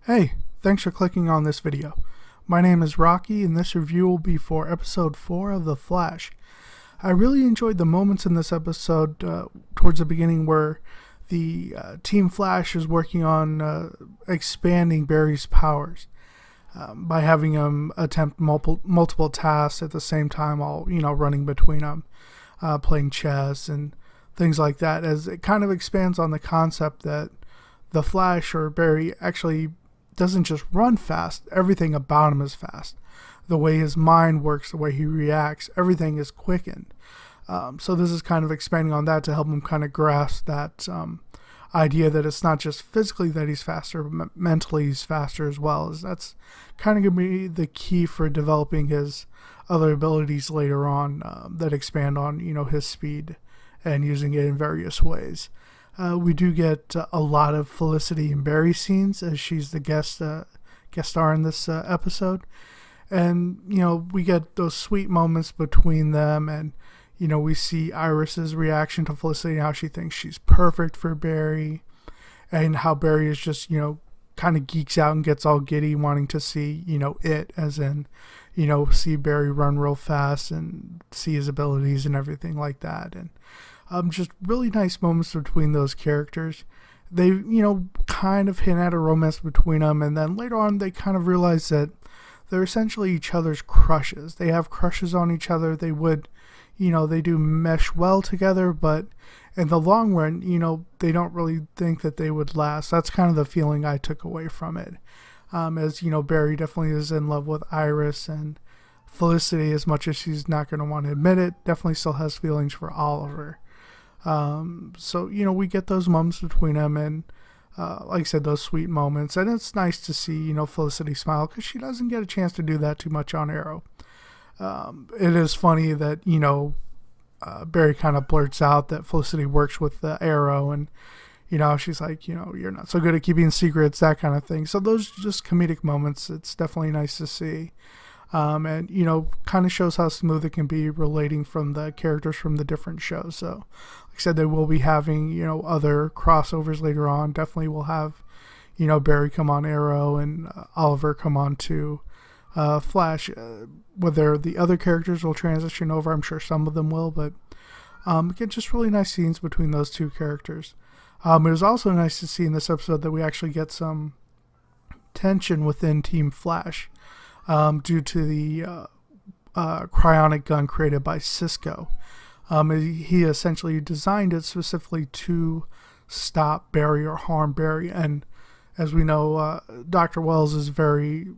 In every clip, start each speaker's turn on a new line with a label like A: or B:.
A: Hey, thanks for clicking on this video. My name is Rocky and this review will be for episode 4 of The Flash. I really enjoyed the moments in this episode towards the beginning where the Team Flash is working on expanding Barry's powers by having him attempt multiple tasks at the same time, all running between them, playing chess and things like that, as it kind of expands on the concept that the Flash or Barry actually doesn't just run fast, everything about him is fast. The way his mind works, the way he reacts, everything is quickened. So this is kind of expanding on that to help him kind of grasp that idea that it's not just physically that he's faster, but mentally he's faster as well. As that's kind of going to be the key for developing his other abilities later on that expand on his speed and using it in various ways. We do get a lot of Felicity and Barry scenes as she's the guest star in this episode. And, we get those sweet moments between them. And, we see Iris's reaction to Felicity and how she thinks she's perfect for Barry. And how Barry is just, kind of geeks out and gets all giddy wanting to see, it as in, see Barry run real fast and see his abilities and everything like that. And just really nice moments between those characters. They, kind of hint at a romance between them, and then later on they kind of realize that they're essentially each other's crushes. They have crushes on each other. They would, they do mesh well together, but in the long run, they don't really think that they would last. That's kind of the feeling I took away from it. As, Barry definitely is in love with Iris, and Felicity, as much as she's not going to want to admit it, definitely still has feelings for Oliver. So, we get those moments between them and, like I said, those sweet moments. And it's nice to see, Felicity smile because she doesn't get a chance to do that too much on Arrow. It is funny that, Barry kind of blurts out that Felicity works with the Arrow and, she's like, you're not so good at keeping secrets, that kind of thing. So those just comedic moments. It's definitely nice to see. And, kind of shows how smooth it can be relating from the characters from the different shows. So, like I said, they will be having, other crossovers later on. Definitely will have, Barry come on Arrow and Oliver come on to Flash. Whether the other characters will transition over, I'm sure some of them will, but get just really nice scenes between those two characters. It was also nice to see in this episode that we actually get some tension within Team Flash. Due to the cryonic gun created by Cisco. He essentially designed it specifically to stop Barry or harm Barry. And as we know, Dr. Wells is very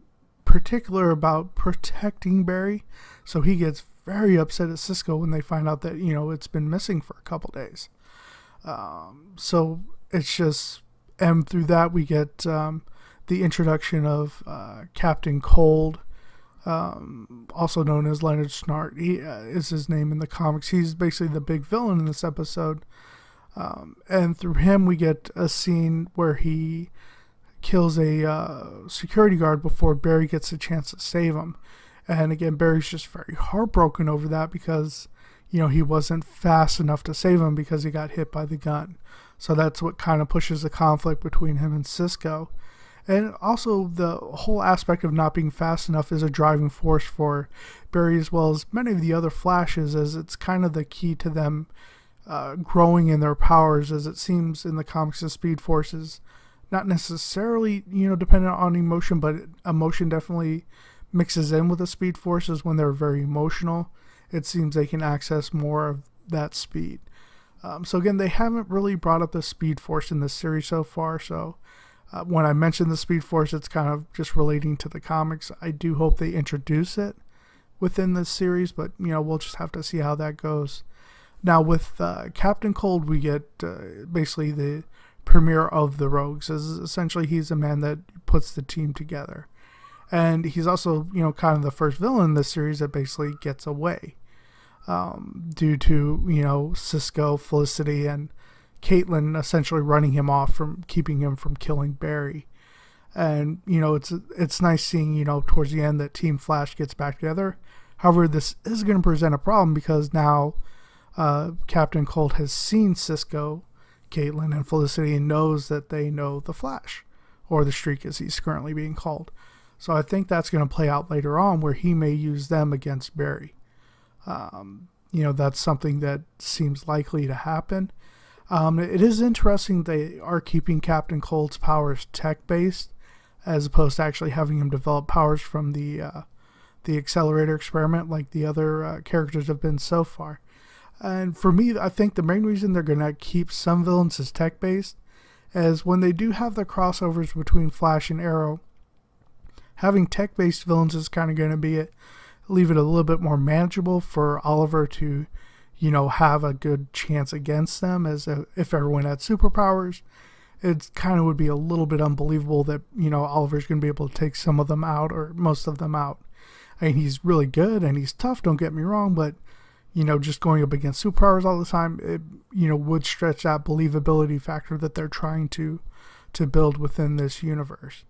A: particular about protecting Barry. So he gets very upset at Cisco when they find out that, it's been missing for a couple days. So it's just, and through that we get the introduction of Captiain Cold, also known as Leonard Snart. He is his name in the comics. He's basically the big villain in this episode. And through him, we get a scene where he kills a security guard before Barry gets a chance to save him. And again, Barry's just very heartbroken over that because, he wasn't fast enough to save him because he got hit by the gun. So that's what kind of pushes the conflict between him and Cisco. And also the whole aspect of not being fast enough is a driving force for Barry as well as many of the other Flashes, as it's kind of the key to them growing in their powers, as it seems in the comics the Speed Force is not necessarily, dependent on emotion, but emotion definitely mixes in with the Speed Forces when they're very emotional. It seems they can access more of that speed. So again, they haven't really brought up the Speed Force in this series so far, so when I mentioned the Speed Force, it's kind of just relating to the comics. I do hope they introduce it within this series, but, we'll just have to see how that goes. Now, with Captiain Cold, we get basically the premiere of the Rogues, as essentially he's a man that puts the team together. And he's also, kind of the first villain in this series that basically gets away due to, Cisco, Felicity, and Caitlin essentially running him off from keeping him from killing Barry. And, it's nice seeing, towards the end that Team Flash gets back together. However, this is going to present a problem because now Captiain Cold has seen Cisco, Caitlin, and Felicity and knows that they know the Flash, or the Streak as he's currently being called. So I think that's going to play out later on where he may use them against Barry. That's something that seems likely to happen. It is interesting they are keeping Captain Cold's powers tech-based as opposed to actually having him develop powers from the accelerator experiment like the other characters have been so far. And for me, I think the main reason they're going to keep some villains as tech-based is when they do have the crossovers between Flash and Arrow, having tech-based villains is kind of going to leave it a little bit more manageable for Oliver to, have a good chance against them, as if everyone had superpowers. It kind of would be a little bit unbelievable that, Oliver's going to be able to take some of them out or most of them out. I mean, he's really good and he's tough, don't get me wrong, but, just going up against superpowers all the time, it, would stretch that believability factor that they're trying to build within this universe.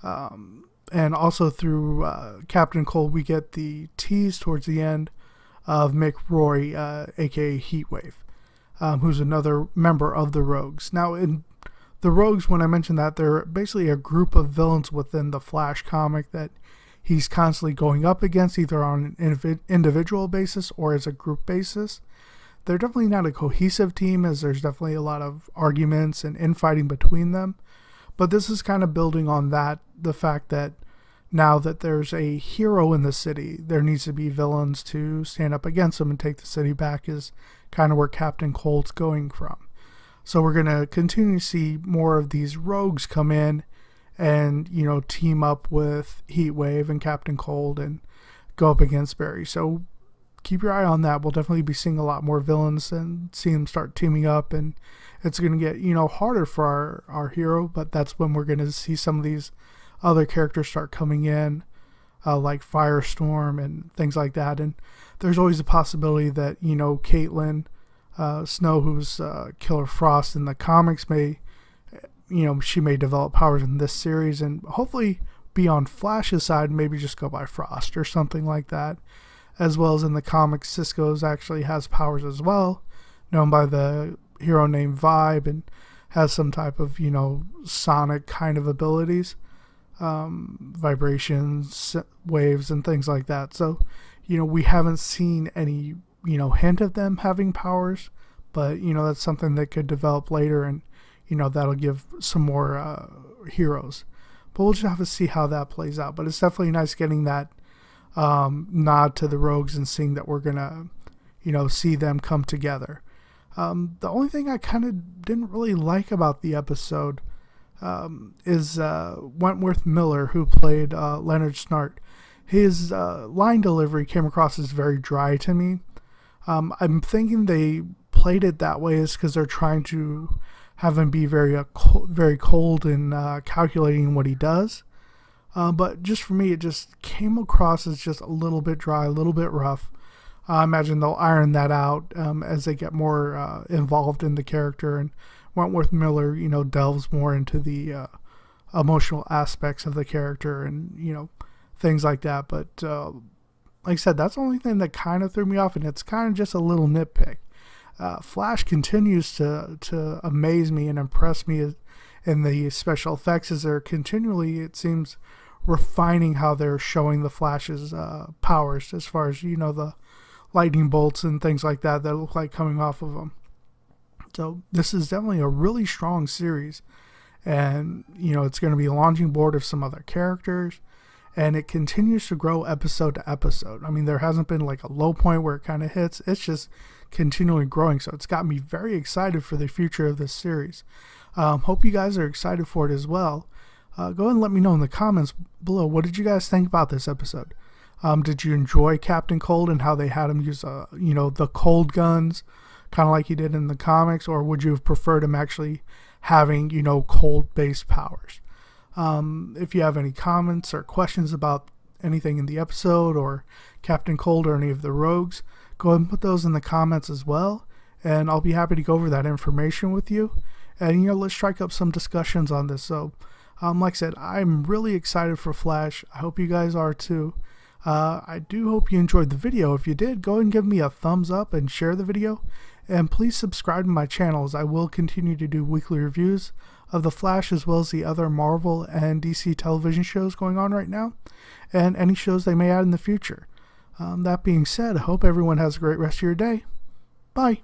A: And also through Captain Cold, we get the tease towards the end of Mick Roy, aka Heatwave, who's another member of the Rogues. Now, in the Rogues, when I mentioned that, they're basically a group of villains within the Flash comic that he's constantly going up against, either on an individual basis or as a group basis. They're definitely not a cohesive team, as there's definitely a lot of arguments and infighting between them. But this is kind of building on that, the fact that now that there's a hero in the city, there needs to be villains to stand up against him and take the city back, is kind of where Captain Cold's going from. So we're going to continue to see more of these rogues come in and, team up with Heatwave and Captain Cold and go up against Barry. So keep your eye on that. We'll definitely be seeing a lot more villains and seeing them start teaming up, and it's going to get, harder for our hero, but that's when we're going to see some of these other characters start coming in, like Firestorm and things like that. And there's always a possibility that, Caitlin Snow, who's Killer Frost in the comics, she may develop powers in this series and hopefully be on Flash's side, maybe just go by Frost or something like that. As well as in the comics, Cisco's actually has powers as well, known by the hero named Vibe, and has some type of, sonic kind of abilities. Vibrations, waves, and things like that. So, we haven't seen any, hint of them having powers, but, that's something that could develop later, and, that'll give some more heroes. But we'll just have to see how that plays out. But it's definitely nice getting that nod to the Rogues and seeing that we're going to, see them come together. The only thing I kind of didn't really like about the episode is Wentworth Miller, who played Leonard Snart. His line delivery came across as very dry to me. I'm thinking they played it that way is because they're trying to have him be very cold and calculating what he does. But just for me, it just came across as just a little bit dry, a little bit rough. I imagine they'll iron that out as they get more involved in the character, and Wentworth Miller, delves more into the emotional aspects of the character and, things like that. But like I said, that's the only thing that kind of threw me off, and it's kind of just a little nitpick. Flash continues to amaze me and impress me in the special effects, as they're continually, it seems, refining how they're showing the Flash's powers, as far as, the lightning bolts and things like that look like coming off of them. So this is definitely a really strong series, and it's going to be a launching board of some other characters, and it continues to grow episode to episode. I mean, there hasn't been like a low point where it kind of hits. It's just continually growing, so it's got me very excited for the future of this series. Hope you guys are excited for it as well. Go ahead and let me know in the comments below, what did you guys think about this episode? Did you enjoy Captain Cold and how they had him use the cold guns, kind of like he did in the comics, or would you have preferred him actually having, cold-based powers? If you have any comments or questions about anything in the episode or Captain Cold or any of the Rogues, go ahead and put those in the comments as well, and I'll be happy to go over that information with you. And, let's strike up some discussions on this. So, like I said, I'm really excited for Flash. I hope you guys are too. I do hope you enjoyed the video. If you did, go ahead and give me a thumbs up and share the video. And please subscribe to my channel, as I will continue to do weekly reviews of The Flash as well as the other Marvel and DC television shows going on right now, and any shows they may add in the future. That being said, I hope everyone has a great rest of your day. Bye.